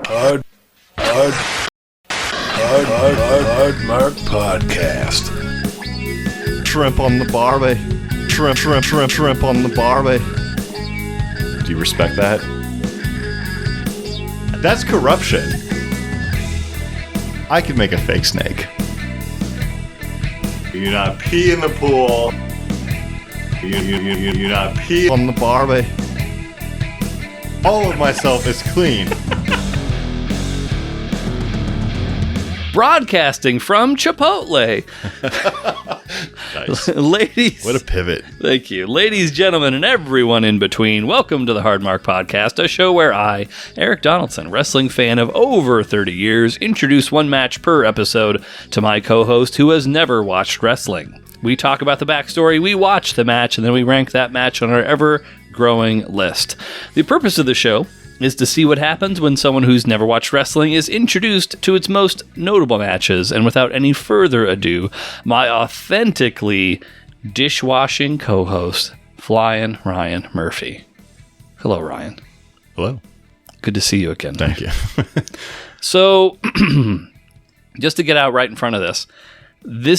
Mark Podcast. Shrimp on the barbie. Shrimp on the barbie. Do you respect that? That's corruption. I could make a fake snake. You do not pee in the pool. You do not pee on the barbie. All of myself is clean. Broadcasting from Chipotle. Nice. Ladies. What a pivot. Thank you. Ladies, gentlemen, and everyone in between, welcome to the Hard Mark Podcast, a show where I, Eric Donaldson, wrestling fan of over 30 years, introduce one match per episode to my co-host who has never watched wrestling. We talk about the backstory, we watch the match, and then we rank that match on our ever-growing list. The purpose of the show is to see what happens when someone who's never watched wrestling is introduced to its most notable matches. And without any further ado, my authentically dishwashing co-host, Flying Ryan Murphy. Hello, Ryan. Hello. Good to see you again. Thank you. So, just to get out right in front of this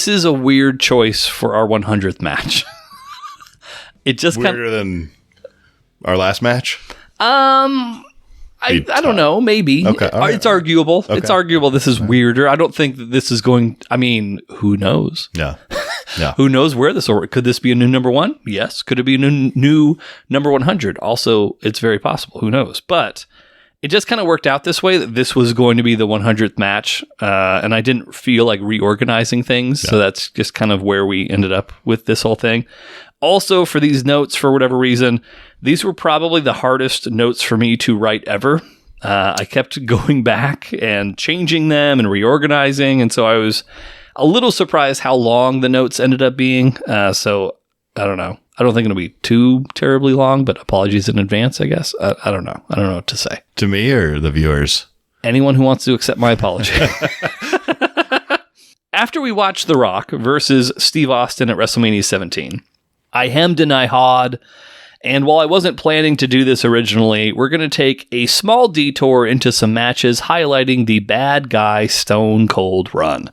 is a weird choice for our 100th match. It just Weirder than our last match? I don't know. Maybe. Okay. Right. It's arguable. Okay. It's arguable this is weirder. I don't think that this is going... I mean, who knows? Yeah. Who knows where this will... Could this be a new number one? Yes. Could it be a new number 100? Also, it's very possible. Who knows? But it just kind of worked out this way that this was going to be the 100th match. And I didn't feel like reorganizing things. Yeah. So that's just kind of where we ended up with this whole thing. Also, for these notes, for whatever reason, these were probably the hardest notes for me to write ever. I kept going back and changing them and reorganizing, and so I was a little surprised how long the notes ended up being. So, I don't know. I don't think it'll be too terribly long, but apologies in advance, I guess. I don't know. I don't know what to say. To me or the viewers? Anyone who wants to accept my apology. After we watched The Rock versus Steve Austin at WrestleMania 17, I hemmed and I hawed, and while I wasn't planning to do this originally, we're going to take a small detour into some matches highlighting the bad guy Stone Cold run.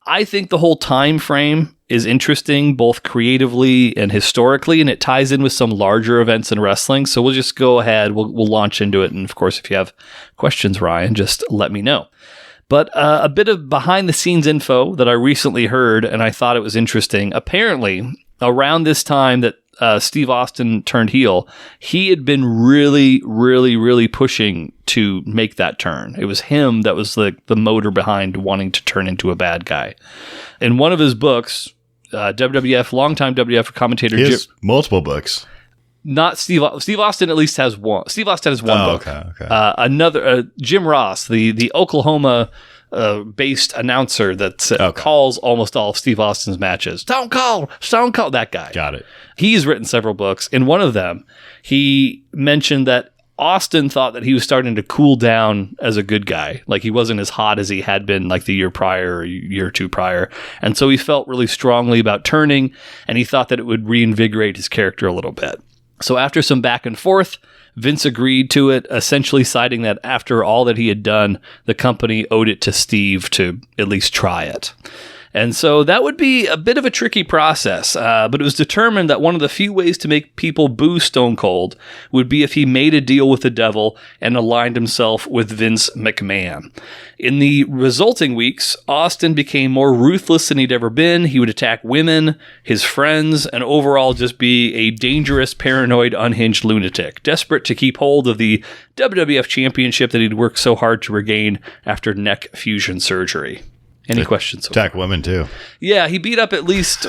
I think the whole time frame is interesting, both creatively and historically, and it ties in with some larger events in wrestling, so we'll just go ahead, we'll launch into it, and of course, if you have questions, Ryan, just let me know. But a bit of behind-the-scenes info that I recently heard, and I thought it was interesting. Apparently, around this time that Steve Austin turned heel, he had been really pushing to make that turn. It was him that was the motor behind wanting to turn into a bad guy. In one of his books, longtime WWF commentator... He has multiple books. Not Steve Austin at least has one. Steve Austin has one book. Okay. Another, Jim Ross, the Oklahoma based announcer that calls almost all of Steve Austin's matches. Stone Cold, that guy. Got it. He's written several books. In one of them, he mentioned that Austin thought that he was starting to cool down as a good guy. Like he wasn't as hot as he had been like the year prior or year or two prior. And so he felt really strongly about turning, and he thought that it would reinvigorate his character a little bit. So after some back and forth, Vince agreed to it, essentially citing that after all that he had done, the company owed it to Steve to at least try it. And so that would be a bit of a tricky process, but it was determined that one of the few ways to make people boo Stone Cold would be if he made a deal with the devil and aligned himself with Vince McMahon. In the resulting weeks, Austin became more ruthless than he'd ever been. He would attack women, his friends, and overall just be a dangerous, paranoid, unhinged lunatic, desperate to keep hold of the WWF Championship that he'd worked so hard to regain after neck fusion surgery. Any questions? Attack women too. Yeah, he beat up at least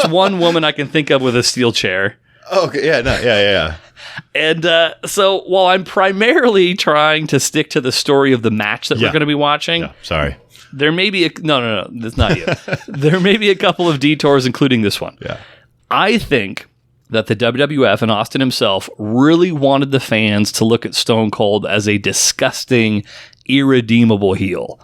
one woman I can think of with a steel chair. Oh, okay. Yeah. And so while I'm primarily trying to stick to the story of the match that we're going to be watching, sorry, there may be no, that's not you. There may be a couple of detours, including this one. Yeah, I think that the WWF and Austin himself really wanted the fans to look at Stone Cold as a disgusting, irredeemable heel.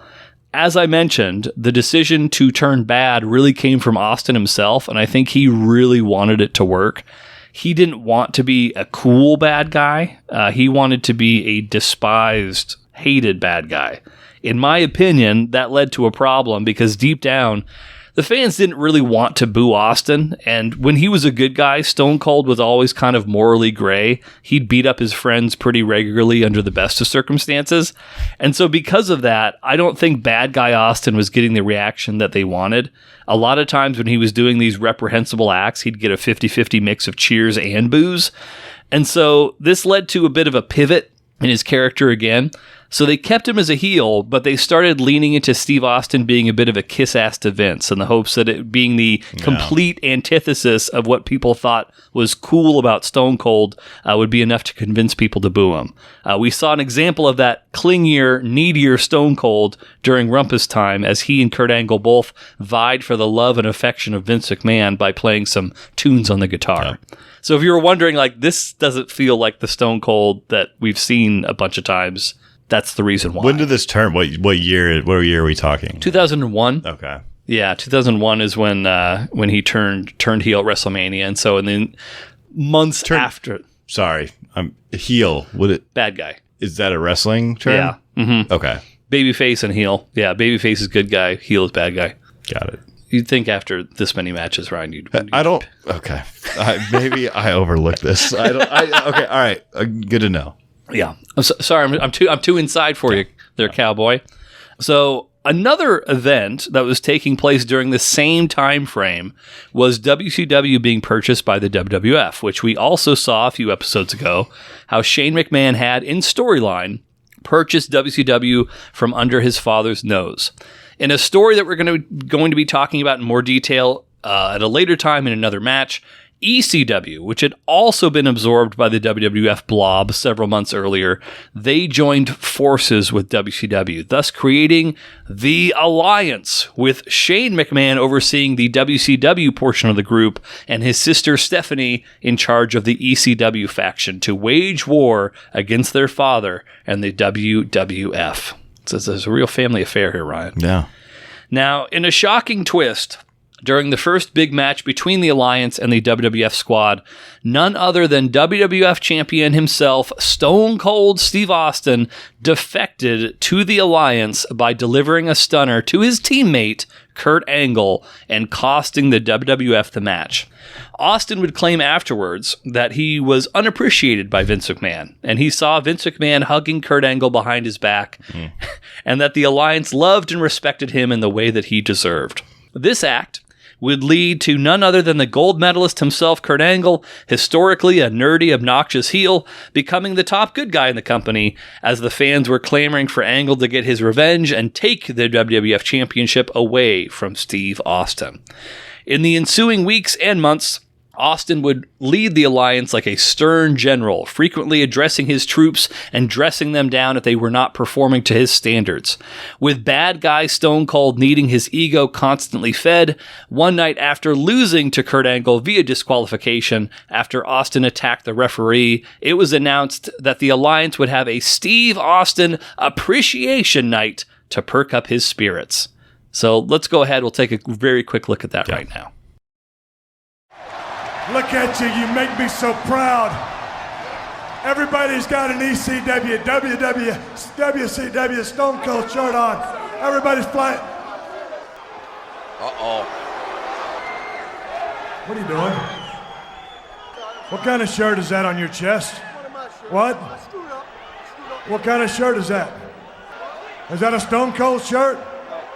As I mentioned, the decision to turn bad really came from Austin himself, and I think he really wanted it to work. He didn't want to be a cool bad guy. He wanted to be a despised, hated Bad Guy. In my opinion, that led to a problem because deep down, the fans didn't really want to boo Austin, and when he was a good guy, Stone Cold was always kind of morally gray. He'd beat up his friends pretty regularly under the best of circumstances. And so because of that, I don't think Bad Guy Austin was getting the reaction that they wanted. A lot of times when he was doing these reprehensible acts, he'd get a 50-50 mix of cheers and boos. And so this led to a bit of a pivot in his character again. So they kept him as a heel, but they started leaning into Steve Austin being a bit of a kiss-ass to Vince in the hopes that it being the complete antithesis of what people thought was cool about Stone Cold would be enough to convince people to boo him. We saw an example of that clingier, needier Stone Cold during Rumpus time as he and Kurt Angle both vied for the love and affection of Vince McMahon by playing some tunes on the guitar. Yeah. So if you were wondering, like, this doesn't feel like the Stone Cold that we've seen a bunch of times, that's the reason why. When did this turn? What year are we talking? 2001. Okay. Yeah, 2001 is when he turned heel at WrestleMania, and so and then months after. Sorry, I'm heel. Bad Guy? Is that a wrestling term? Yeah. Mm-hmm. Okay. Babyface and heel. Yeah, babyface is good guy. Heel is bad guy. Got it. You'd think after this many matches, Ryan, you'd I don't. Okay. Maybe I overlooked this. I don't. Okay. All right. Good to know. Yeah. I'm sorry. I'm too inside for you there, cowboy. So another event that was taking place during the same time frame was WCW being purchased by the WWF, which we also saw a few episodes ago, how Shane McMahon had, in storyline, purchased WCW from under his father's nose. In a story that we're going to be talking about in more detail at a later time in another match, ECW, which had also been absorbed by the WWF blob several months earlier, they joined forces with WCW, thus creating the Alliance, with Shane McMahon overseeing the WCW portion of the group and his sister Stephanie in charge of the ECW faction to wage war against their father and the WWF. So it's a real family affair here, Ryan. Yeah. Now, in a shocking twist, during the first big match between the Alliance and the WWF squad, none other than WWF champion himself, Stone Cold Steve Austin, defected to the Alliance by delivering a stunner to his teammate, Kurt Angle, and costing the WWF the match. Austin would claim afterwards that he was unappreciated by Vince McMahon, and he saw Vince McMahon hugging Kurt Angle behind his back, and that the Alliance loved and respected him in the way that he deserved. This act would lead to none other than the gold medalist himself, Kurt Angle, historically a nerdy, obnoxious heel, becoming the top good guy in the company as the fans were clamoring for Angle to get his revenge and take the WWF Championship away from Steve Austin. In the ensuing weeks and months, Austin would lead the Alliance like a stern general, frequently addressing his troops and dressing them down if they were not performing to his standards. With Bad Guy Stone Cold needing his ego constantly fed, one night after losing to Kurt Angle via disqualification after Austin attacked the referee, it was announced that the Alliance would have a Steve Austin Appreciation Night to perk up his spirits. So let's go ahead. We'll take a very quick look at that right now. Look at you, you make me so proud. Everybody's got an ECW, WCW Stone Cold shirt on. Everybody's flying. Uh-oh. What are you doing? What kind of shirt is that on your chest? What? What kind of shirt is that? Is that a Stone Cold shirt?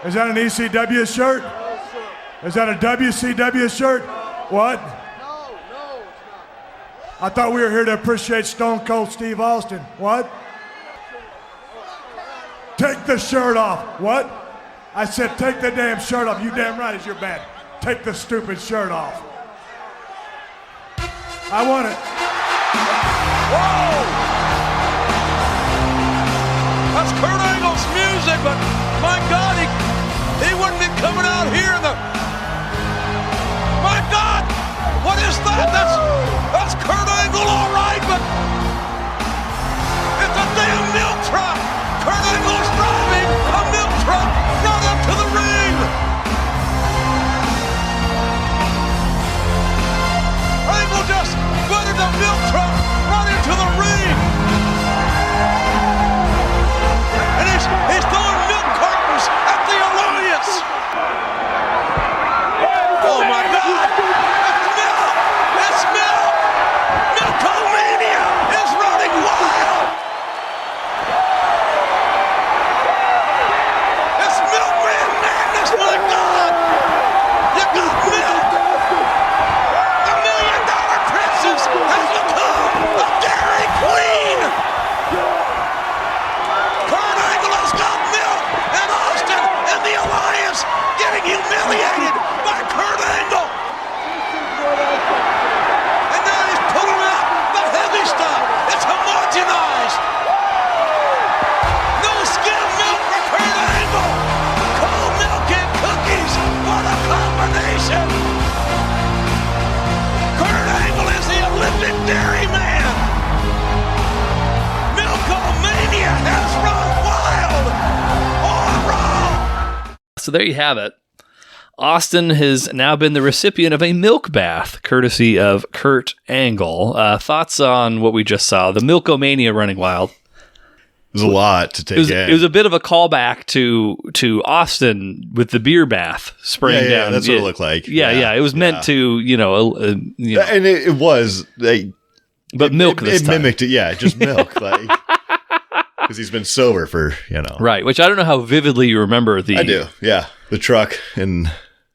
Is that an ECW shirt? Is that a WCW shirt? What? I thought we were here to appreciate Stone Cold Steve Austin. What? Take the shirt off. What? I said take the damn shirt off. You damn right it's your bad. Take the stupid shirt off. I want it. Whoa! That's Kurt Angle's music, but my God, he wouldn't be coming out here in the... My God! What is that? That's Kurt Angle, all right, but it's a damn milk truck. Kurt Angle's driving a milk truck right up to the ring. Angle just butted the milk truck right into the ring. Dairy Man! Milkomania has run wild on Raw! So there you have it. Austin has now been the recipient of a milk bath, courtesy of Kurt Angle. Thoughts on what we just saw? The Milkomania running wild. It was a lot to take in. It was a bit of a callback to Austin with the beer bath spraying down. That's what it looked like. Yeah. It was meant to, and it was. But milk this it time. mimicked it. Yeah, just milk. Because he's been sober for, Right, which I don't know how vividly you remember the... I do, yeah. The truck and...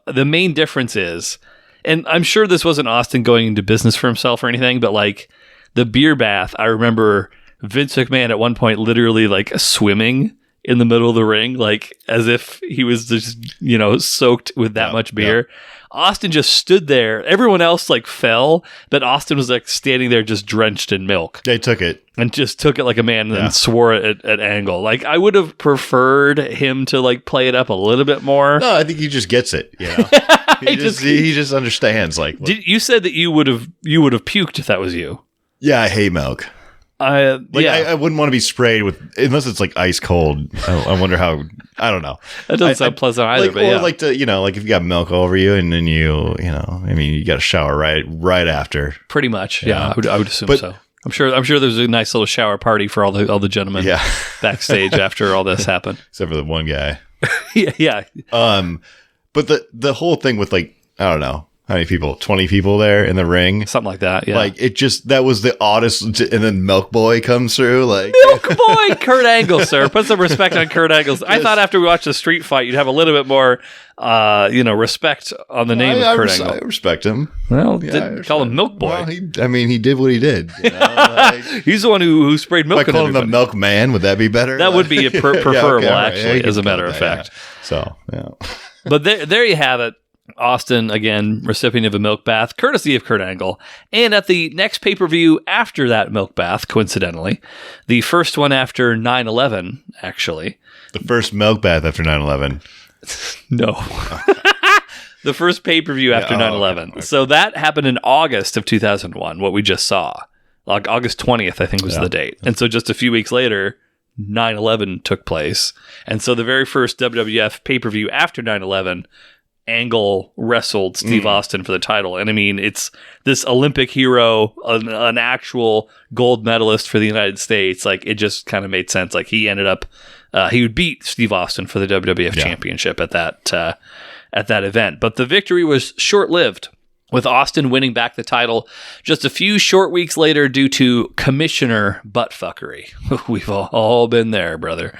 The main difference is, and I'm sure this wasn't Austin going into business for himself or anything, but the beer bath, I remember Vince McMahon at one point literally swimming in the middle of the ring, as if he was just, soaked with that much beer. Yeah. Austin just stood there. Everyone else fell, but Austin was standing there just drenched in milk. They took it. And just took it like a man and swore it at Angle. I would have preferred him to play it up a little bit more. No, I think he just gets it, He just understands. You said that you would have puked if that was you. Yeah, I hate milk. I wouldn't want to be sprayed with, unless it's ice cold. I wonder how. I don't know. That doesn't sound pleasant either. But if you got milk over you and then you got to shower right after. Pretty much, yeah. I would assume so. I'm sure there's a nice little shower party for all the gentlemen backstage after all this happened. Except for the one guy. yeah. But the whole thing with I don't know. How many people? 20 people there in the ring? Something like that, yeah. That was the oddest, and then Milk Boy comes through, Milk Boy! Kurt Angle, sir. Put some respect on Kurt Angle. I thought after we watched the street fight, you'd have a little bit more, respect on the name of Kurt Angle. I respect him. Well, didn't call him Milk Boy. Well, he did what he did. He's the one who sprayed milk. If I called him the Milk Man, would that be better? That would be preferable, actually, as a matter of fact. Yeah. So, yeah. But there you have it. Austin, again, recipient of a milk bath, courtesy of Kurt Angle. And at the next pay-per-view after that milk bath, coincidentally, the first one after 9/11, actually. The first milk bath after 9/11. No. The first pay-per-view after 9/11. Okay. So that happened in August of 2001, what we just saw. August 20th, I think, was the date. And so just a few weeks later, 9/11 took place. And so the very first WWF pay-per-view after 9/11, Angle wrestled Steve Austin for the title. And it's this Olympic hero, an actual gold medalist for the United States. It just kind of made sense. He ended up, he would beat Steve Austin for the WWF Championship at that event. But the victory was short-lived, with Austin winning back the title just a few short weeks later due to commissioner buttfuckery. We've all been there, brother.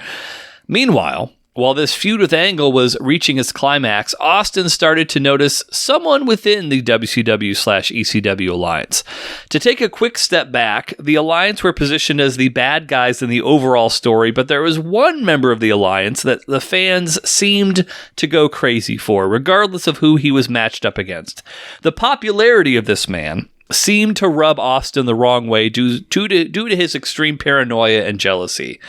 Meanwhile, while this feud with Angle was reaching its climax, Austin started to notice someone within the WCW/ECW alliance. To take a quick step back, the alliance were positioned as the bad guys in the overall story, but there was one member of the alliance that the fans seemed to go crazy for, regardless of who he was matched up against. The popularity of this man seemed to rub Austin the wrong way due to his extreme paranoia and jealousy.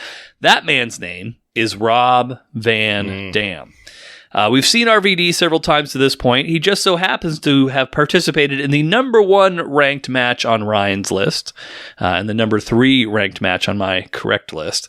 That man's name is Rob Van Dam. We've seen RVD several times to this point. He just so happens to have participated in the number 1 ranked match on Ryan's list, and the number 3 ranked match on my correct list.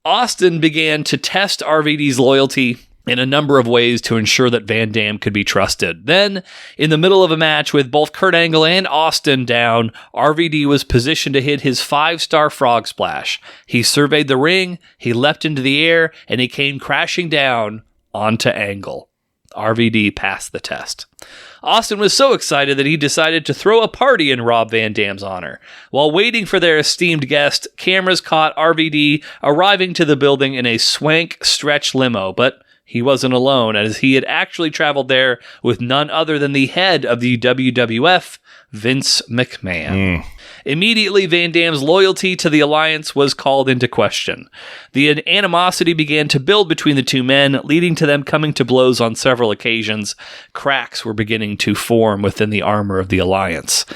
Austin began to test RVD's loyalty in a number of ways to ensure that Van Dam could be trusted. Then, in the middle of a match with both Kurt Angle and Austin down, RVD was positioned to hit his 5-star frog splash. He surveyed the ring, he leapt into the air, and he came crashing down onto Angle. RVD passed the test. Austin was so excited that he decided to throw a party in Rob Van Dam's honor. While waiting for their esteemed guest, cameras caught RVD arriving to the building in a swank stretch limo, but he wasn't alone, as he had actually traveled there with none other than the head of the WWF, Vince McMahon. Immediately, Van Dam's loyalty to the alliance was called into question. The animosity began to build between the two men, leading to them coming to blows on several occasions. Cracks were beginning to form within the armor of the alliance.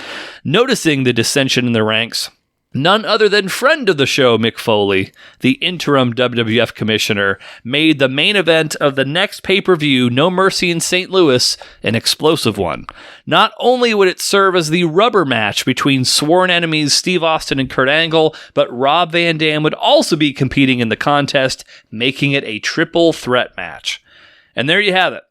Noticing the dissension in the ranks, None other than friend of the show, Mick Foley, the interim WWF commissioner, made the main event of the next pay-per-view, No Mercy in St. Louis, an explosive one. Not only would it serve as the rubber match between sworn enemies Steve Austin and Kurt Angle, but Rob Van Dam would also be competing in the contest, making it a triple threat match. And there you have it.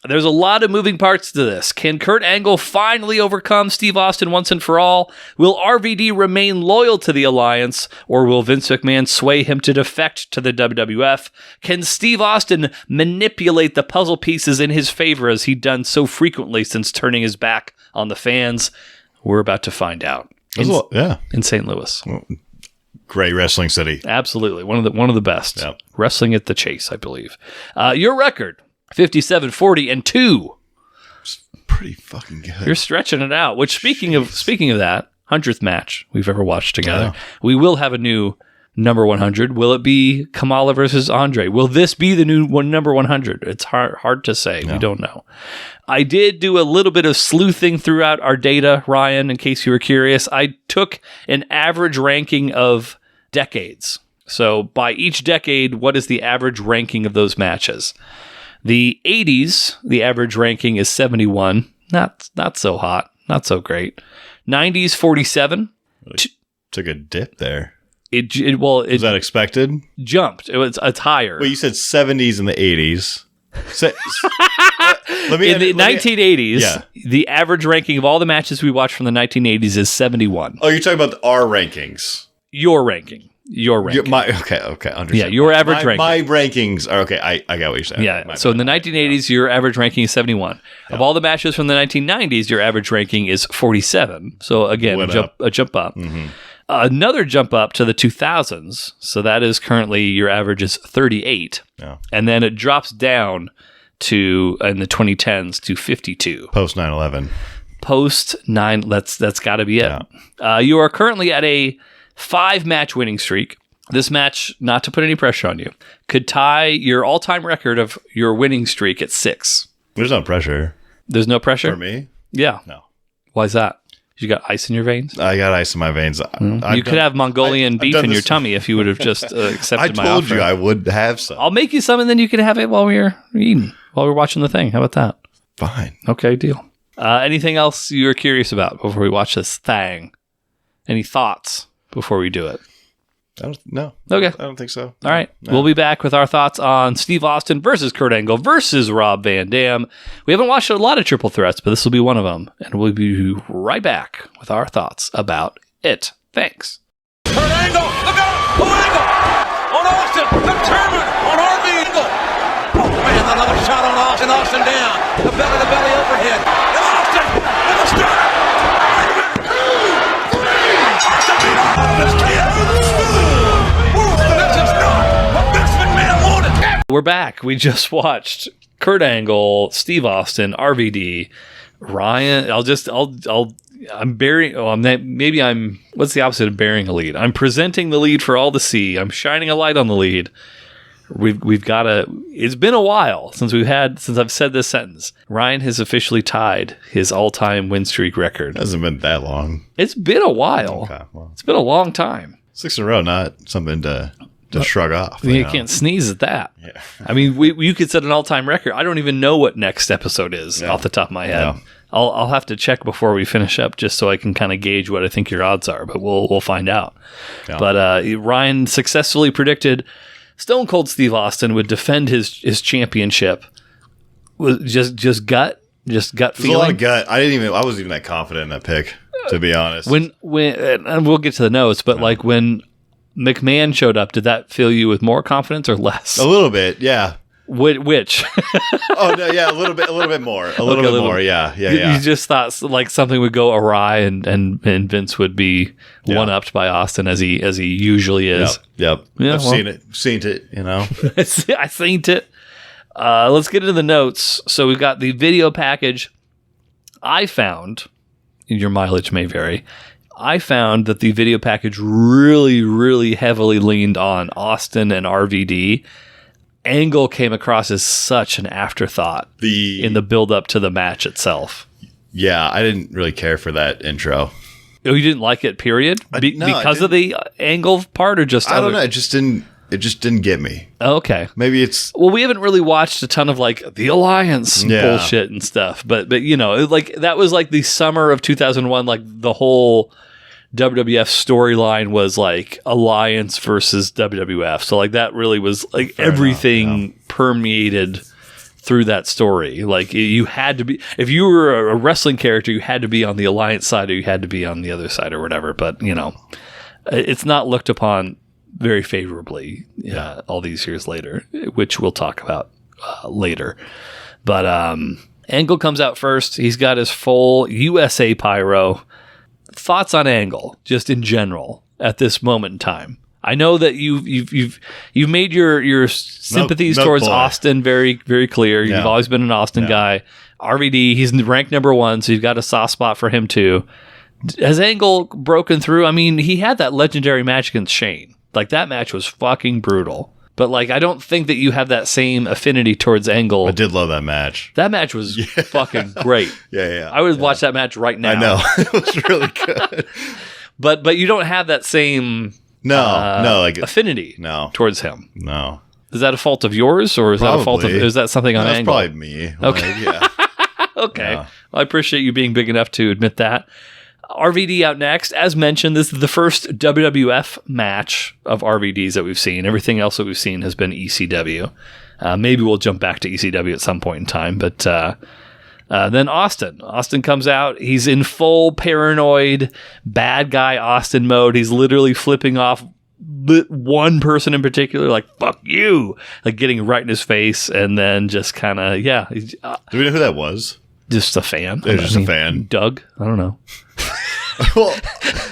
There's a lot of moving parts to this. Can Kurt Angle finally overcome Steve Austin once and for all? Will RVD remain loyal to the alliance, or will Vince McMahon sway him to defect to the WWF? Can Steve Austin manipulate the puzzle pieces in his favor as he'd done so frequently since turning his back on the fans? We're about to find out. In St. Louis. Well, great wrestling city. Absolutely. One of the best. Yep. Wrestling at the Chase, I believe. Your record, 57-40-2. It's pretty fucking good. You're stretching it out. Which speaking of that, 100th match we've ever watched together. We will have a new number 100. Will it be Kamala versus Andre? Will this be the new number 100? It's hard to say. No. We don't know. I did do a little bit of sleuthing throughout our data, Ryan, in case you were curious. I took an average ranking of decades. So by each decade, what is the average ranking of those matches? The 80s, the average ranking is 71. Not so hot. Not so great. 90s, 47. Took a dip there. Was that expected? Jumped. It's higher. Well, you said 70s and the 80s. In the 1980s, the average ranking of all the matches we watched from the 1980s is 71. Oh, you're talking about our rankings. Your ranking. Okay, understand. Yeah, your average ranking. My rankings are okay. I got what you're saying. Yeah. So in the 1980s, your average ranking is 71. Yeah. Of all the matches from the 1990s, your average ranking is 47. So again, a jump up. Mm-hmm. Another jump up to the 2000s. So that is currently your average is 38. Yeah. And then it drops down to in the 2010s to 52. Post 9/11. Post 9. That's got to be it. Yeah. You are currently at a 5-match winning streak. This match, not to put any pressure on you, could tie your all-time record of your winning streak at 6. There's no pressure. There's no pressure? For me? Yeah. No. Why is that? You got ice in your veins? I got ice in my veins. You could have Mongolian beef in your tummy if you would have just accepted my offer. I told you I would have some. I'll make you some, and then you can have it while we're eating, while we're watching the thing. How about that? Fine. Okay, deal. Anything else you're curious about before we watch this thing? Any thoughts before we do it? No. Okay. I don't think so. All right. No. We'll be back with our thoughts on Steve Austin versus Kurt Angle versus Rob Van Dam. We haven't watched a lot of triple threats, but this will be one of them. And we'll be right back with our thoughts about it. Thanks. Kurt Angle, look out! Angle on Austin, determined on RV Angle. Oh man, another shot on Austin. Austin down. The belly-to-belly overhead. And Austin with a stunner. Austin beat off this kid. We're back. We just watched Kurt Angle, Steve Austin, RVD, Ryan. What's the opposite of bearing a lead? I'm presenting the lead for all to see. I'm shining a light on the lead. It's been a while since I've said this sentence. Ryan has officially tied his all-time win streak record. It hasn't been that long. It's been a while. Okay, well. It's been a long time. 6 in a row, not something to shrug off. You can't sneeze at that. Yeah. I mean, you could set an all-time record. I don't even know what next episode is off the top of my head. Yeah. I'll have to check before we finish up just so I can kind of gauge what I think your odds are, but we'll find out. Yeah. But Ryan successfully predicted Stone Cold Steve Austin would defend his championship. Was just gut feeling. There's a lot of gut. I wasn't even that confident in that pick, to be honest. When and we'll get to the notes, but like when McMahon showed up, did that fill you with more confidence or less? A little bit, yeah. Which? Oh no, yeah, a little bit more, a little bit more, yeah. You just thought like something would go awry, and Vince would be one upped by Austin as he usually is. Yep. Yeah, I've seen it. You know, I seen it. Let's get into the notes. So we've got the video package. I found, your mileage may vary. I found that the video package really, really heavily leaned on Austin and RVD. Angle came across as such an afterthought in the build-up to the match itself. Yeah, I didn't really care for that intro. Oh, you didn't like it, period? No, because of the angle part, or just I don't know. It just didn't get me. Okay. Maybe it's Well, we haven't really watched a ton of like the Alliance bullshit and stuff, but you know, like that was like the summer of 2001. Like the whole WWF storyline was like Alliance versus WWF. So like that really was like everything permeated through that story. Like you had to be, if you were a wrestling character, you had to be on the Alliance side or you had to be on the other side or whatever. But you know, it's not looked upon very favorably all these years later, which we'll talk about later. But Angle comes out first. He's got his full USA pyro. Thoughts on Angle, just in general, at this moment in time? I know that you've made your sympathies towards Austin very, very clear. You've always been an Austin guy. RVD, he's ranked number 1, so you've got a soft spot for him too. Has Angle broken through? I mean, he had that legendary match against Shane. Like, that match was fucking brutal. But, like, I don't think that you have that same affinity towards Angle. I did love that match. That match was fucking great. Yeah. I would watch that match right now. I know. It was really good. But you don't have that same affinity towards him. No. Is that a fault of yours, or is that a fault of? Is that something on Angle? That's probably me. Okay. Okay. Yeah. Well, I appreciate you being big enough to admit that. RVD out next. As mentioned, this is the first WWF match of RVD's that we've seen. Everything else that we've seen has been ECW. Maybe we'll jump back to ECW at some point in time. But then Austin. Austin comes out. He's in full paranoid, bad guy Austin mode. He's literally flipping off one person in particular, like, fuck you, like getting right in his face, and then just kind of, do we know who that was? Just a fan. A fan. Doug? I don't know. Well,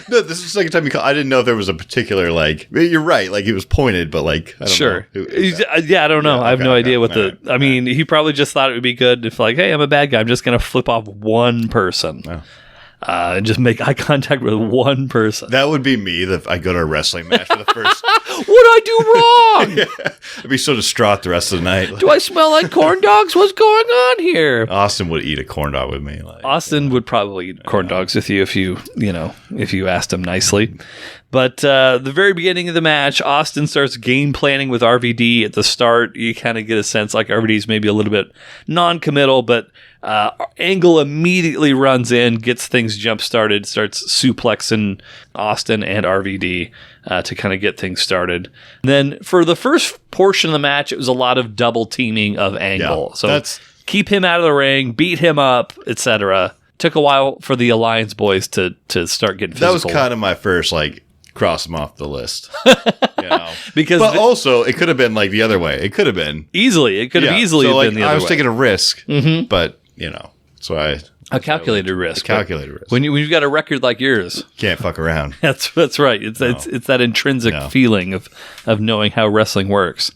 no, this is the second time you call. I didn't know if there was a particular, like, you're right, like, it was pointed, but, like, I don't know. I don't know. I have no idea what I mean, he probably just thought it would be good if, like, hey, I'm a bad guy. I'm just going to flip off one person. Oh. And just make eye contact with one person. That would be me if I go to a wrestling match for the first. What'd I do wrong? I'd be so distraught the rest of the night. Do I smell like corn dogs? What's going on here? Austin would eat a corn dog with me. Like, Austin would probably eat corn dogs with you if you asked him nicely. But the very beginning of the match, Austin starts game planning with RVD at the start. You kind of get a sense like RVD's maybe a little bit non-committal, but Angle immediately runs in, gets things jump-started, starts suplexing Austin and RVD to kind of get things started. And then for the first portion of the match, it was a lot of double teaming of Angle. So keep him out of the ring, beat him up, etc. Took a while for the Alliance boys to start getting physical. That was kind of my first, like, cross them off the list. But also, it could have been like the other way. It could have been easily. It could have easily been the other way. I was taking a risk, but so a calculated risk. A calculated risk. When you've got a record like yours, can't fuck around. That's right. It's that intrinsic feeling of knowing how wrestling works.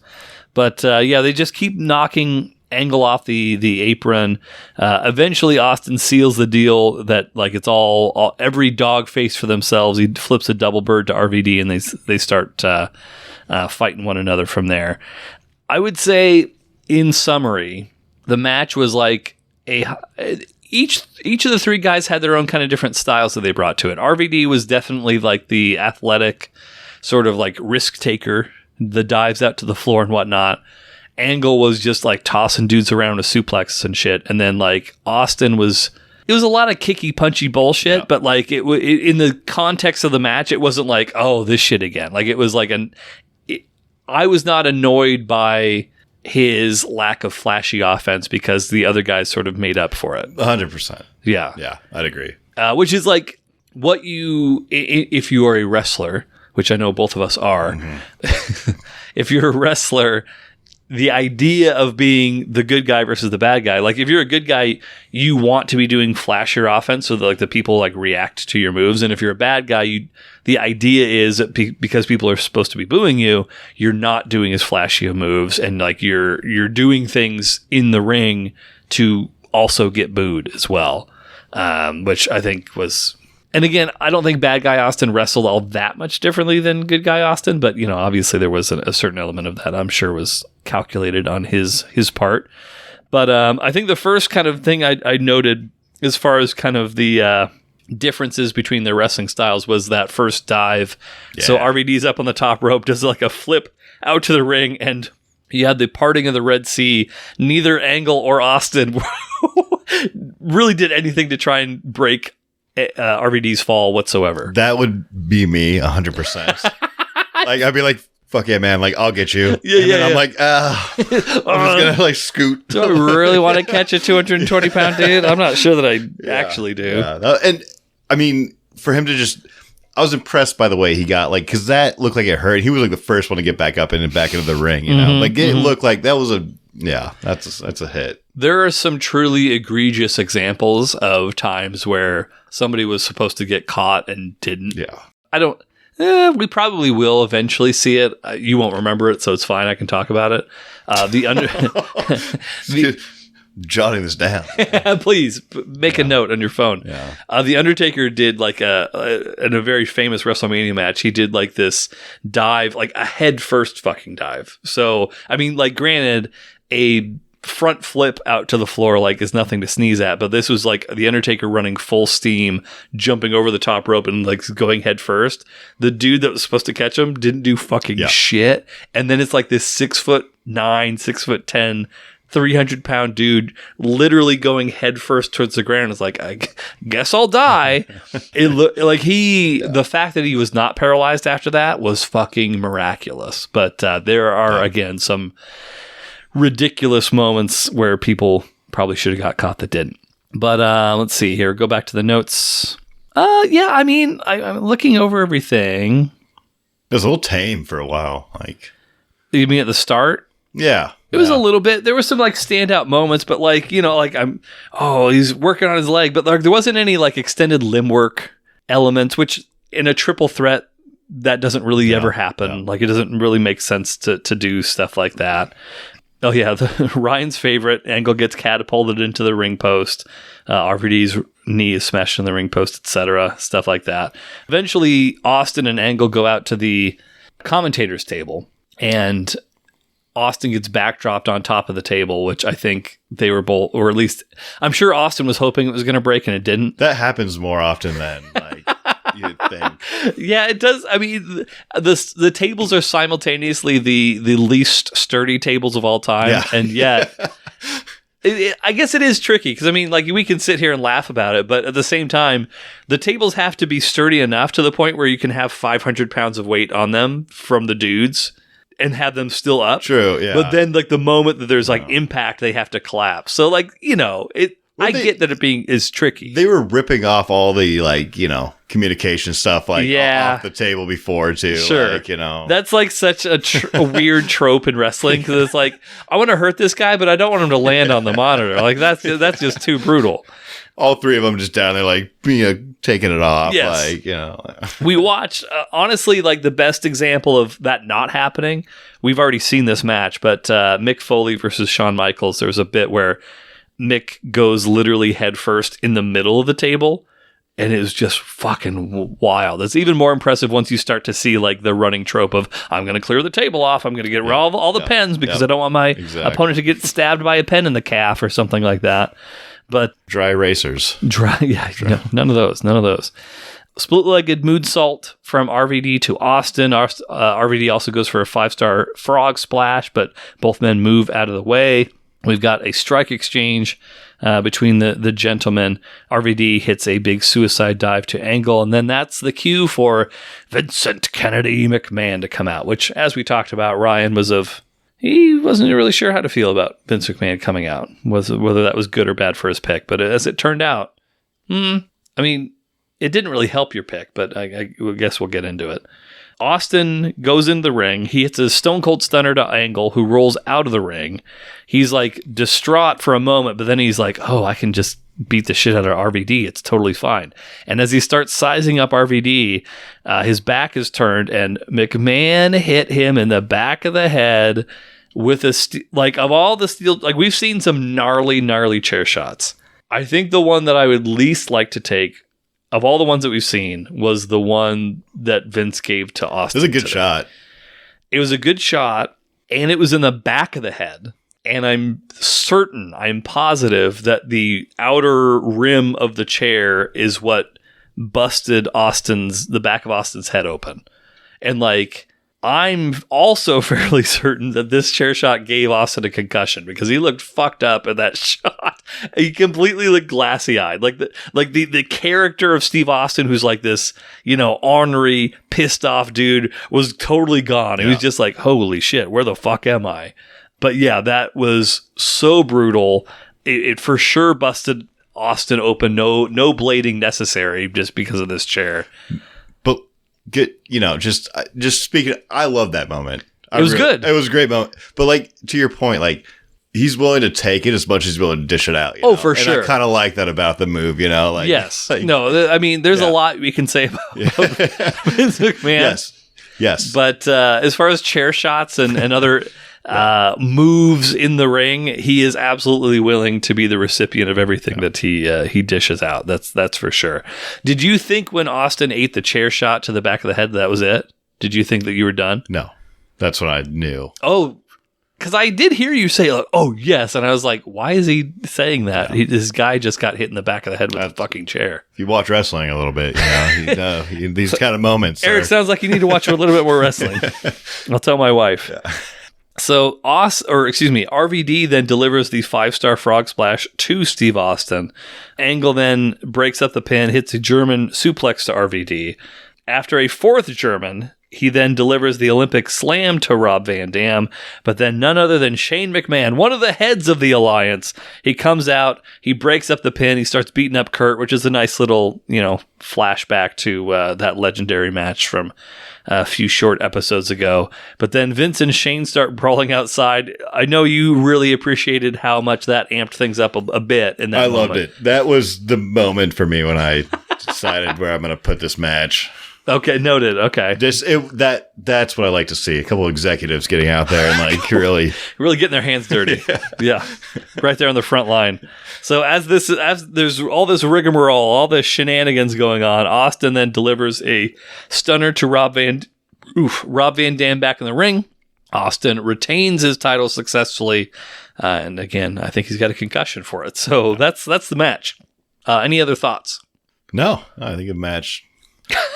But they just keep knocking Angle off the apron. Eventually, Austin seals the deal that, like, it's all every dog face for themselves. He flips a double bird to RVD, and they start fighting one another from there. I would say, in summary, the match was like each of the three guys had their own kind of different styles that they brought to it. RVD was definitely like the athletic sort of like risk taker, the dives out to the floor and whatnot. Angle was just like tossing dudes around with suplexes and shit. And then like Austin it was a lot of kicky punchy bullshit, but like in the context of the match, it wasn't like, oh, this shit again. Like it was like I was not annoyed by his lack of flashy offense because the other guys sort of made up for it. 100%. Yeah. Yeah, I'd agree. Which is like what if you are a wrestler, which I know both of us are, if you're a wrestler, the idea of being the good guy versus the bad guy, like if you're a good guy, you want to be doing flashier offense so that like the people like react to your moves. And if you're a bad guy, the idea is that because people are supposed to be booing you, you're not doing as flashy of moves, and like you're doing things in the ring to also get booed as well, which I think was. And again, I don't think bad guy Austin wrestled all that much differently than good guy Austin, but obviously there was a certain element of that I'm sure was calculated on his part. But I think the first kind of thing I noted as far as kind of the differences between their wrestling styles was that first dive. Yeah. So RVD's up on the top rope, does like a flip out to the ring, and you had the parting of the Red Sea. Neither Angle or Austin really did anything to try and break RVD's fall whatsoever. That would be me 100%. Like, I'd be like, fuck yeah, man. Like, I'll get you. Yeah. I'm like, I'm just going to like scoot. Do I really want to catch a 220-pound dude? I'm not sure that I actually do. Yeah. And I mean, for him to just, I was impressed by the way he got, like, because that looked like it hurt. He was like the first one to get back up and back into the ring, you know? Like, it looked like that was that's a hit. There are some truly egregious examples of times where somebody was supposed to get caught and didn't. Yeah. We probably will eventually see it. You won't remember it, so it's fine. I can talk about it. Jotting this down. Please make a note on your phone. Yeah. The Undertaker did like in a very famous WrestleMania match. He did like this dive, like a head first fucking dive. So I mean, like, granted, a front flip out to the floor like is nothing to sneeze at, but this was like the Undertaker running full steam, jumping over the top rope and like going head first. The dude that was supposed to catch him didn't do fucking shit, and then it's like this 6'9", 6'10", 300-pound dude literally going head first towards the ground. Is like, I guess I'll die. It looked like the fact that he was not paralyzed after that was fucking miraculous. But there are again some ridiculous moments where people probably should have got caught that didn't. But let's see here. Go back to the notes. Yeah, I mean, I'm looking over everything. It was a little tame for a while. Like, you mean at the start? Yeah. It was a little bit. There were some like standout moments, but like, you know, like he's working on his leg, but like there wasn't any like extended limb work elements, which in a triple threat that doesn't really ever happen. Like, it doesn't really make sense to do stuff like that. Oh yeah, Ryan's favorite, Angle gets catapulted into the ring post. RVD's knee is smashed in the ring post, etc. Stuff like that. Eventually, Austin and Angle go out to the commentators table, and Austin gets backdropped on top of the table, which I think they were both, or at least I'm sure Austin was hoping it was going to break, and it didn't. That happens more often than like you'd think. Yeah, it does. I mean, the tables are simultaneously the least sturdy tables of all time, and yet I guess it is tricky because I mean, like, we can sit here and laugh about it, but at the same time, the tables have to be sturdy enough to the point where you can have 500 pounds of weight on them from the dudes and have them still up. True, yeah. But then, like, the moment that there's like impact, they have to collapse. So, like, you know, I get that it is tricky. They were ripping off all the, like, you know, communication stuff, like, off the table before, too. Sure. Like, you know. That's, like, such a weird trope in wrestling, because it's like, I want to hurt this guy, but I don't want him to land on the monitor. Like, that's just too brutal. All three of them just down there, like, taking it off. Yes. Like, you know. We watched, honestly, like, the best example of that not happening. We've already seen this match, but Mick Foley versus Shawn Michaels, there was a bit where Mick goes literally head first in the middle of the table, and it was just fucking wild. It's even more impressive once you start to see, like, the running trope of, I'm going to clear the table off, I'm going to get rid of all the pens because I don't want my opponent to get stabbed by a pen in the calf or something like that. But dry erasers. No, none of those. Split-legged moonsault from RVD to Austin. RVD also goes for a 5-star frog splash, but both men move out of the way. We've got a strike exchange between the gentlemen. RVD hits a big suicide dive to Angle, and then that's the cue for Vincent Kennedy McMahon to come out, which, as we talked about, Ryan he wasn't really sure how to feel about Vince McMahon coming out, whether that was good or bad for his pick. But as it turned out, I mean, it didn't really help your pick, but I guess we'll get into it. Austin goes into the ring. He hits a Stone Cold Stunner to Angle, who rolls out of the ring. He's like distraught for a moment, but then he's like, oh, I can just beat the shit out of RVD. It's totally fine. And as he starts sizing up RVD, his back is turned, and McMahon hit him in the back of the head with of all the steel, like, we've seen some gnarly chair shots. I think the one that I would least like to take of all the ones that we've seen was the one that Vince gave to Austin. It was a good shot. It was a good shot, and it was in the back of the head. And I'm positive that the outer rim of the chair is what busted the back of Austin's head open. And like, I'm also fairly certain that this chair shot gave Austin a concussion because he looked fucked up in that shot. He completely looked glassy eyed. Like the character of Steve Austin, who's like this, ornery, pissed off dude, was totally gone. He was just like, holy shit, where the fuck am I? But yeah, that was so brutal. It for sure busted Austin open. No blading necessary just because of this chair. But good, just speaking, I love that moment. It was good. It was a great moment. But like, to your point, like, he's willing to take it as much as he's willing to dish it out. For sure. And I kind of like that about the move, like. Yes. No, I mean, there's a lot we can say about Vince McMahon. Yes. But as far as chair shots and other moves in the ring, he is absolutely willing to be the recipient of everything that he dishes out. That's for sure. Did you think when Austin ate the chair shot to the back of the head that was it? Did you think that you were done? No, that's what I knew. Oh, because I did hear you say, like, "Oh yes," and I was like, "Why is he saying that?" This guy just got hit in the back of the head with a fucking chair. If you watch wrestling a little bit, these kind of moments. Eric, sounds like you need to watch a little bit more wrestling. I'll tell my wife. Yeah. So RVD then delivers the 5-star frog splash to Steve Austin. Angle then breaks up the pin, hits a German suplex to RVD. After a 4th German, he then delivers the Olympic slam to Rob Van Dam, but then none other than Shane McMahon, one of the heads of the Alliance. He comes out, he breaks up the pin, he starts beating up Kurt, which is a nice little, flashback to that legendary match from a few short episodes ago. But then Vince and Shane start brawling outside. I know you really appreciated how much that amped things up a bit in that moment. I loved it. That was the moment for me when I decided where I'm going to put this match. Okay, noted. Okay. That's what I like to see. A couple of executives getting out there and like really getting their hands dirty. Yeah. Right there on the front line. So as there's all this rigmarole, all this shenanigans going on, Austin then delivers a stunner to Rob Van Dam back in the ring. Austin retains his title successfully. And again, I think he's got a concussion for it. So that's the match. Any other thoughts? No, I think the match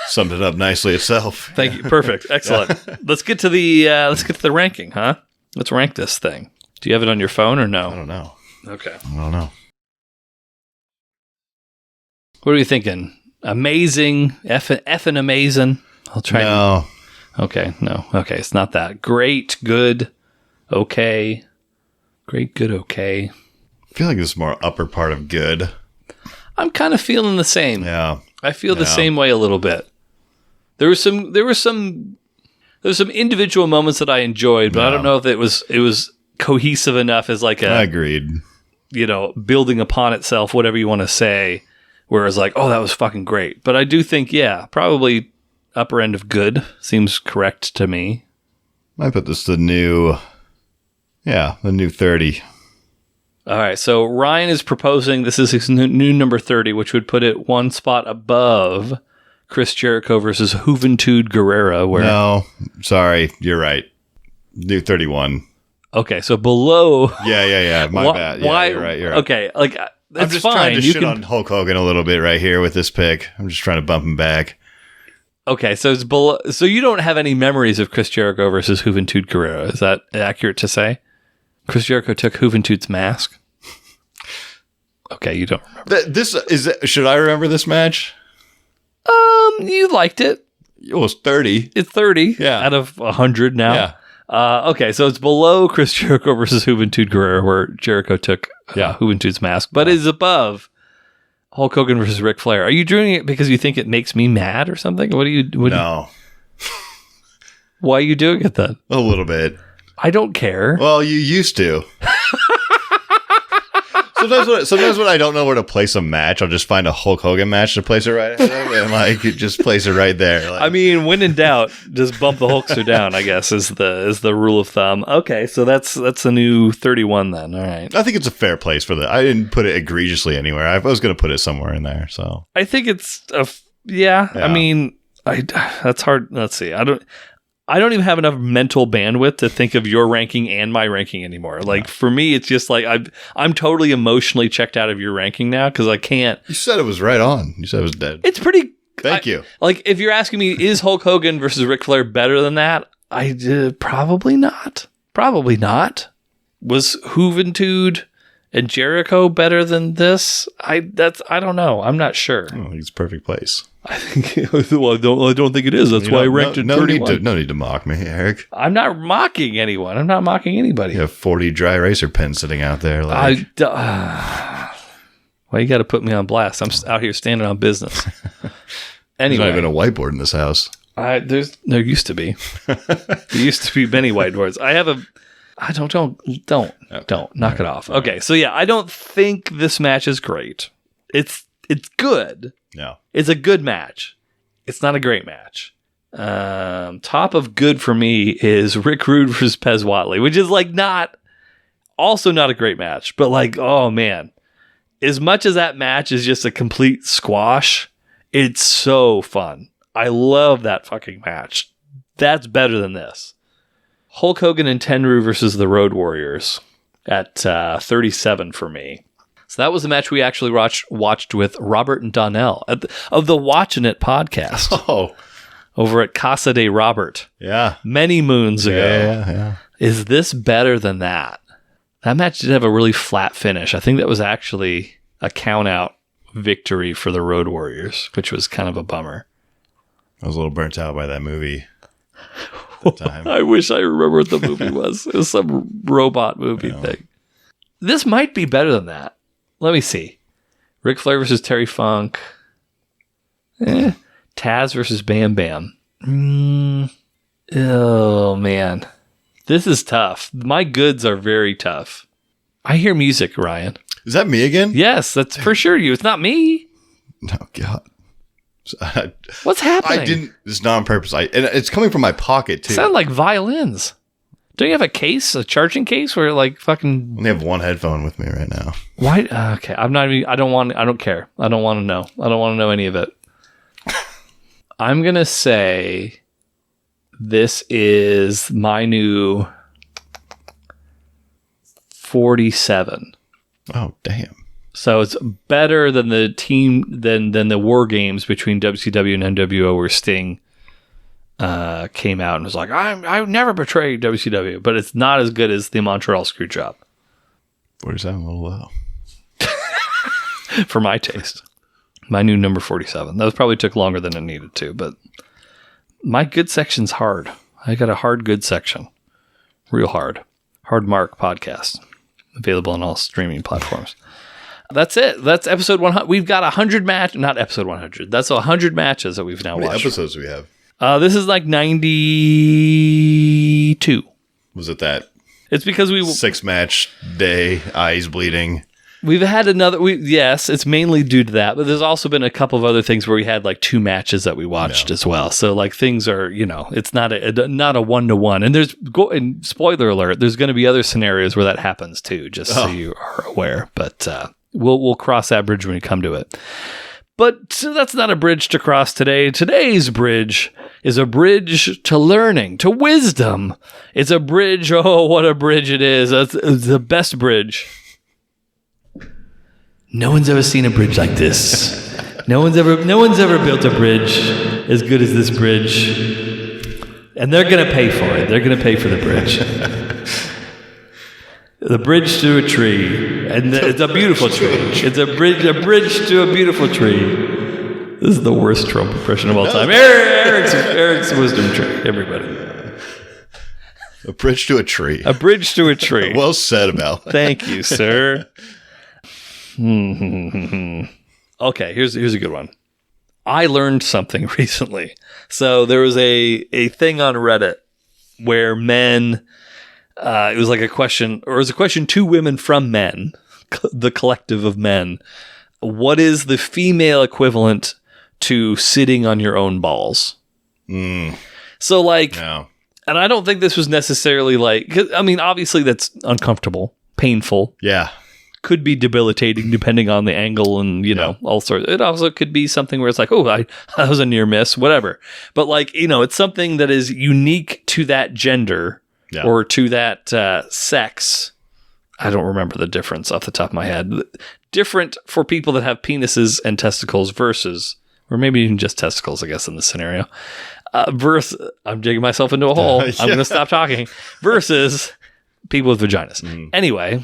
summed it up nicely itself. Thank you. Perfect. Excellent. Let's get to the ranking, huh? Let's rank this thing. Do you have it on your phone or no? I don't know. Okay. I don't know. What are you thinking? Amazing? Effing amazing? I'll try. No. Okay. No. Okay. It's not that. Great. Good. Okay. Great. Good. Okay. I feel like this is more upper part of good. I'm kind of feeling the same. Yeah. I feel the same way a little bit. There were some individual moments that I enjoyed, but I don't know if it was cohesive enough as like I agreed. Building upon itself, whatever you want to say, where it's like, oh, that was fucking great. But I do think, probably upper end of good seems correct to me. I put this the new 30. All right, so Ryan is proposing this is his new number 30, which would put it one spot above Chris Jericho versus Juventud Guerrera. No, sorry, you're right. New 31. Okay, so below. Yeah. My bad. Yeah, why? You're right. Okay, like I'm just fine. trying to shit on Hulk Hogan a little bit right here with this pick. I'm just trying to bump him back. Okay, so it's below. So you don't have any memories of Chris Jericho versus Juventud Guerrera. Is that accurate to say? Chris Jericho took Juventud's mask. Okay, you don't remember. Should I remember this match? You liked it. It was 30. It's 30 out of 100 now. Yeah. Okay, so it's below Chris Jericho versus Juventud Guerrera, where Jericho took Juventud's mask, but is above Hulk Hogan versus Ric Flair. Are you doing it because you think it makes me mad or something? No. Why are you doing it then? A little bit. I don't care. Well, you used to. Sometimes when I don't know where to place a match, I'll just find a Hulk Hogan match to place it right ahead of, and just place it right there. I mean, when in doubt, just bump the Hulkster down, I guess, is the rule of thumb. Okay, so that's a new 31 then. All right. I think it's a fair place for that. I didn't put it egregiously anywhere. I was going to put it somewhere in there. So I think it's I mean, that's hard. Let's see. I don't even have enough mental bandwidth to think of your ranking and my ranking anymore. Like for me, it's just like I'm totally emotionally checked out of your ranking now because I can't. You said it was right on. You said it was dead. It's pretty. Thank you. Like if you're asking me, is Hulk Hogan versus Ric Flair better than that? Probably not. Probably not. Was Juventud and Jericho better than this? I don't know. I'm not sure. I think it's a perfect place. I think. Well, I don't think it is. That's why I ranked it 31. No need to mock me, Eric. I'm not mocking anyone. I'm not mocking anybody. You have 40 dry eraser pens sitting out there. Like. Well, you got to put me on blast. I'm out here standing on business. Anyway, there's not even a whiteboard in this house. There used to be. There used to be many whiteboards. I have a. I don't knock it off. Okay, so yeah, I don't think this match is great. It's good. No, it's a good match. It's not a great match. Top of good for me is Rick Rude versus Pez Whatley, which is like not a great match, but like, oh man, as much as that match is just a complete squash, it's so fun. I love that fucking match. That's better than this. Hulk Hogan and Tenryu versus the Road Warriors at 37 for me. So that was the match we actually watched with Robert and Donnell of the Watchin' It podcast. Oh. Over at Casa de Robert. Yeah. Many moons ago. Yeah. Is this better than that? That match did have a really flat finish. I think that was actually a count-out victory for the Road Warriors, which was kind of a bummer. I was a little burnt out by that movie. At the time. I wish I remember what the movie was. It was some robot movie thing. This might be better than that. Let me see. Ric Flair versus Terry Funk. Taz versus Bam Bam. Oh, man. This is tough. My goods are very tough. I hear music, Ryan. Is that me again? Yes, that's for sure you. It's not me. Oh, God. What's happening? I didn't. It's not on purpose. And it's coming from my pocket, too. Sound like violins. Don't you have a charging case where like fucking... I only have one headphone with me right now. Why? Okay. I don't care. I don't want to know. I don't want to know any of it. I'm going to say this is my new 47. Oh, damn. So it's better than the than the War Games between WCW and NWO where Sting came out and was like, I never betrayed WCW, but it's not as good as the Montreal Screwjob. 47, a little low. For my taste. My new number 47. That probably took longer than it needed to, but my good section's hard. I got a hard good section. Real hard. Hard Mark podcast. Available on all streaming platforms. That's it. That's episode 100. We've got 100 not episode 100. That's 100 matches that we've now watched. How many episodes do we have? This is like 92. Was it that? It's because 6-match day, eyes bleeding. We've had another. Yes, it's mainly due to that, but there's also been a couple of other things where we had like 2 matches that we watched as well. So like things are, it's not a 1-to-1. And spoiler alert, there's going to be other scenarios where that happens too, just so you are aware. But we'll cross that bridge when we come to it. But that's not a bridge to cross today. Today's bridge is a bridge to learning, to wisdom. It's a bridge. Oh, what a bridge it is. It's the best bridge. No one's ever seen a bridge like this. No one's ever built a bridge as good as this bridge. And they're going to pay for it. They're going to pay for the bridge. The bridge to a tree. And it's a beautiful tree. It's a bridge to a beautiful tree. This is the worst Trump impression of all time. Eric's wisdom tree, everybody. A bridge to a tree. A bridge to a tree. Well said, Mel. Thank you, sir. Okay, here's a good one. I learned something recently. So there was a thing on Reddit where men, it was like a question, or it was a question to women from men, the collective of men. What is the female equivalent to sitting on your own balls? So like, no. And I don't think this was necessarily like, I mean, obviously that's uncomfortable, painful. Yeah. could be debilitating depending on the angle and, all sorts. It also could be something where it's like, oh, that was a near miss, whatever. But like, it's something that is unique to that gender or to that sex. I don't remember the difference off the top of my head. Different for people that have penises and testicles versus, or maybe even just testicles, I guess, in this scenario. Versus, I'm digging myself into a hole. I'm going to stop talking. Versus people with vaginas. Anyway,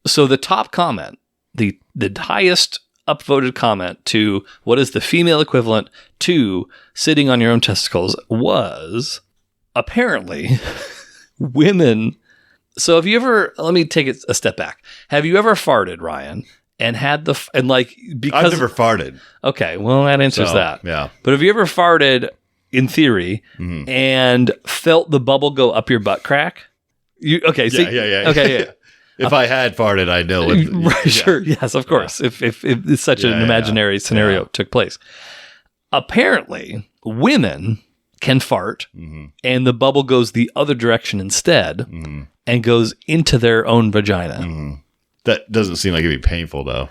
so the top comment, the highest upvoted comment to what is the female equivalent to sitting on your own testicles was apparently women. So have you ever, let me take it a step back. Have you ever farted, Ryan, and had because I've never farted. Okay, well, that answers that. Yeah. But have you ever farted in theory and felt the bubble go up your butt crack? Okay. If I had farted, I know. Sure. Yes, of course. Yeah. If such an imaginary scenario took place. Apparently, women can fart and the bubble goes the other direction instead and goes into their own vagina. That doesn't seem like it'd be painful, though.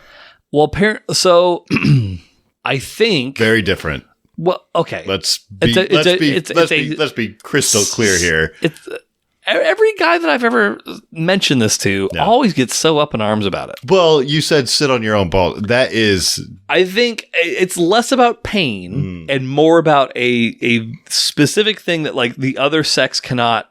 Well, so I think very different. Well, okay. Let's be crystal clear here. Every guy that I've ever mentioned this to always gets so up in arms about it. Well, you said sit on your own ball. That is... I think it's less about pain and more about a specific thing that like the other sex cannot...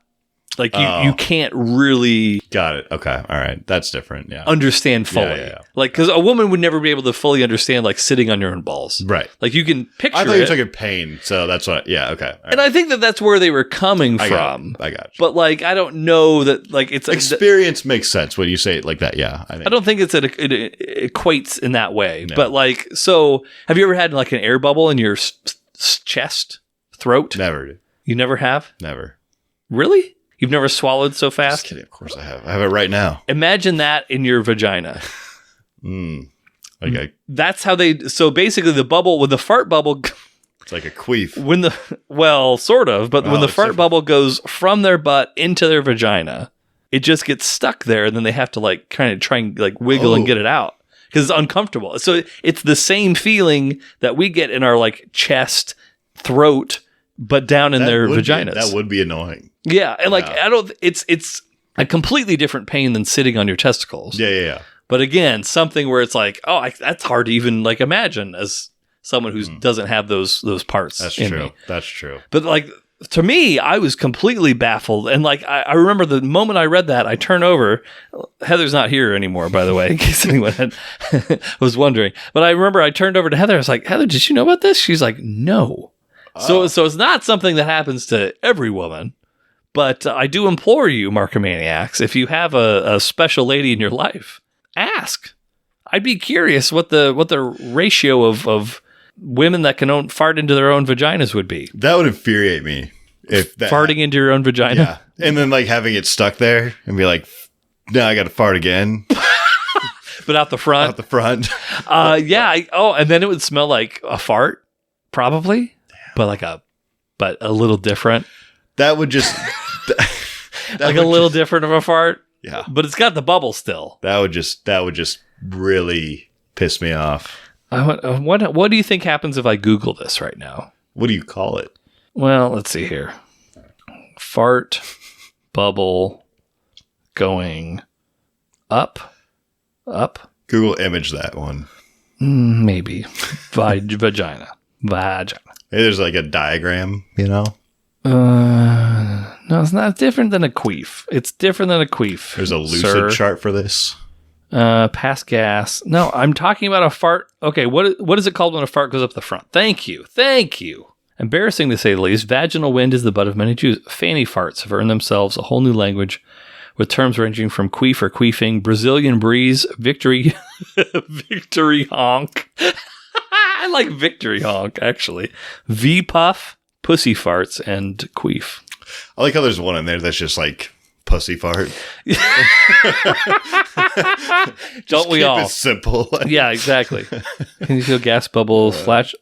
Like you can't really... Got it. Okay. All right. That's different. Yeah. Understand fully. Yeah. Like, because a woman would never be able to fully understand like sitting on your own balls. Right. Like you can picture I thought you were talking pain. So that's what... Yeah. Okay. Right. And I think that's where they were coming from. I got you. But like, I don't know that like it's... Experience makes sense when you say it like that. Yeah. I don't think it equates in that way. No. But like, so have you ever had like an air bubble in your chest, throat? Never. You never have? Never. Really? You've never swallowed so fast? Just kidding. Of course I have. I have it right now. Imagine that in your vagina. Okay. That's how they... So basically the bubble, with the fart bubble... It's like a queef. Well, sort of. But when the fart bubble goes from their butt into their vagina, it just gets stuck there. And then they have to like kind of try and like wiggle and get it out. Because it's uncomfortable. So it's the same feeling that we get in our like chest, throat, but down in their vaginas. That would be annoying. Yeah, and like it's a completely different pain than sitting on your testicles. Yeah. But again, something where it's like, that's hard to even like imagine as someone who doesn't have those parts. That's in true. me. That's true. But like to me, I was completely baffled, and like I remember the moment I read that, I turn over. Heather's not here anymore, by the way, in case anyone was wondering. But I remember I turned over to Heather. I was like, Heather, did you know about this? She's like, no. So it's not something that happens to every woman. But I do implore you, Markomaniacs, if you have a special lady in your life, ask. I'd be curious what the ratio of women that can fart into their own vaginas would be. That would infuriate me. If farting into your own vagina? Yeah. And then like having it stuck there and be like, now I got to fart again. But out the front? Out the front. And then it would smell like a fart, probably. Damn. But a little different. That would just... like a little different of a fart. Yeah. But it's got the bubble still. That would just really piss me off. What do you think happens if I Google this right now? What do you call it? Well, let's see here. Fart bubble going up. Google image that one. Maybe. Vagina. Hey, there's like a diagram, No, it's not different than a queef. It's different than a queef. There's a lucid chart for this. Pass gas. No, I'm talking about a fart. Okay, what is it called when a fart goes up the front? Thank you. Embarrassing to say the least, vaginal wind is the butt of many Jews. Fanny farts have earned themselves a whole new language with terms ranging from queef or queefing, Brazilian breeze, victory, victory honk. I like victory honk, actually. V-puff, pussy farts, and queef. I like how there's one in there that's just like pussy fart. Don't we all? It's simple. Yeah, exactly. Can you feel gas bubble flash?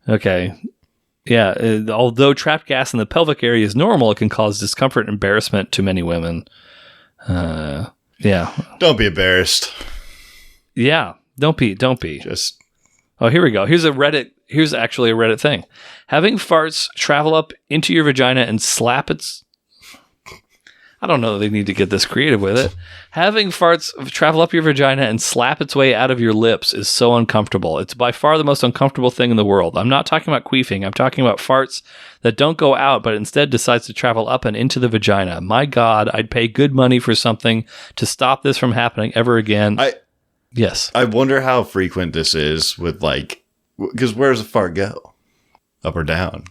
Okay. Yeah. Although trapped gas in the pelvic area is normal, it can cause discomfort and embarrassment to many women. Yeah. Don't be embarrassed. Yeah. Don't be. Just Oh, here we go. Here's actually a Reddit thing. Having farts travel up into your vagina and slap its... I don't know that they need to get this creative with it. Having farts travel up your vagina and slap its way out of your lips is so uncomfortable. It's by far the most uncomfortable thing in the world. I'm not talking about queefing. I'm talking about farts that don't go out, but instead decides to travel up and into the vagina. My God, I'd pay good money for something to stop this from happening ever again. Yes. I wonder how frequent this is with because where does a fart go? Up or down?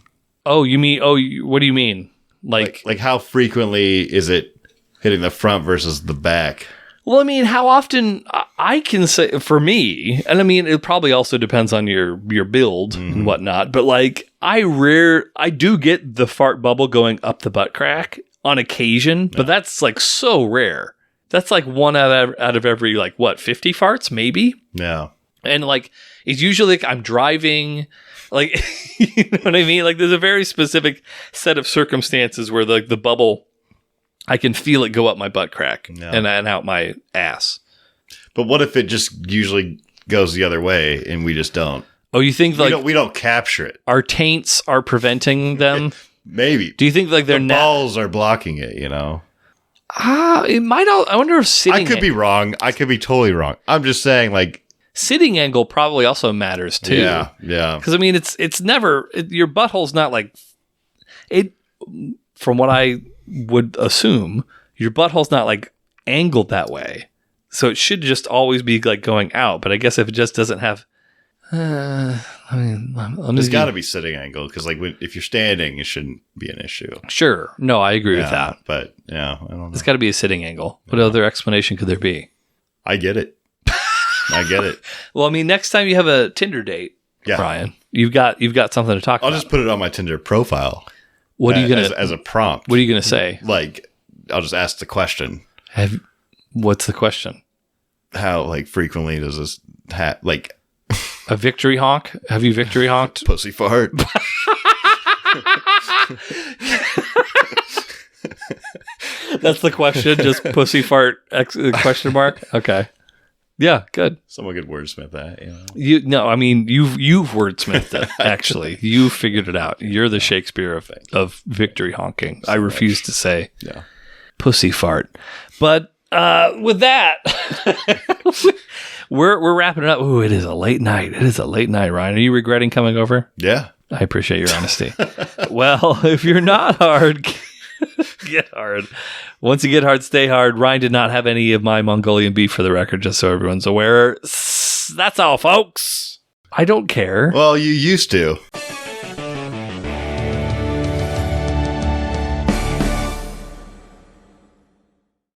Oh, you mean, what do you mean? Like how frequently is it hitting the front versus the back? Well, I mean, how often I can say for me, and I mean, it probably also depends on your build and whatnot, but I do get the fart bubble going up the butt crack on occasion, but that's so rare. That's one out of every 50 farts, maybe? Yeah. And it's usually I'm driving, you know what I mean? There's a very specific set of circumstances where the bubble, I can feel it go up my butt crack and out my ass. But what if it just usually goes the other way and we just don't? Oh, you think we don't capture it? Our taints are preventing them? Maybe. Do you think their balls are blocking it, you know? It might. I wonder if sitting... I could be wrong. I could be totally wrong. I'm just saying sitting angle probably also matters too. Yeah, yeah. Because I mean, it's never... your butthole's not it... From what I would assume, your butthole's not angled that way. So it should just always be going out. But I guess if it just doesn't have... There's got to be sitting angle because if you're standing, it shouldn't be an issue. Sure. No, I agree with that. But yeah, I don't know. It's got to be a sitting angle. What other explanation could there be? I get it. I get it. Well, I mean, next time you have a Tinder date, Brian, you've got something to talk about. I'll just put it on my Tinder profile. What are you gonna as a prompt? What are you gonna say? I'll just ask the question. What's the question? How frequently does this a victory honk? Have you victory honked? Pussy fart. That's the question. Just pussy fart? Question mark. Okay. Yeah. Good. Someone could wordsmith that. You know? No. I mean, you've wordsmithed it. Actually, you figured it out. You're the Shakespeare of victory honking. I refuse to say pussy fart. But with that. We're wrapping it up. Ooh, it is a late night. Ryan. Are you regretting coming over? Yeah. I appreciate your honesty. Well, if you're not hard, get hard. Once you get hard, stay hard. Ryan did not have any of my Mongolian beef, for the record, just so everyone's aware. That's all, folks. I don't care. Well, you used to.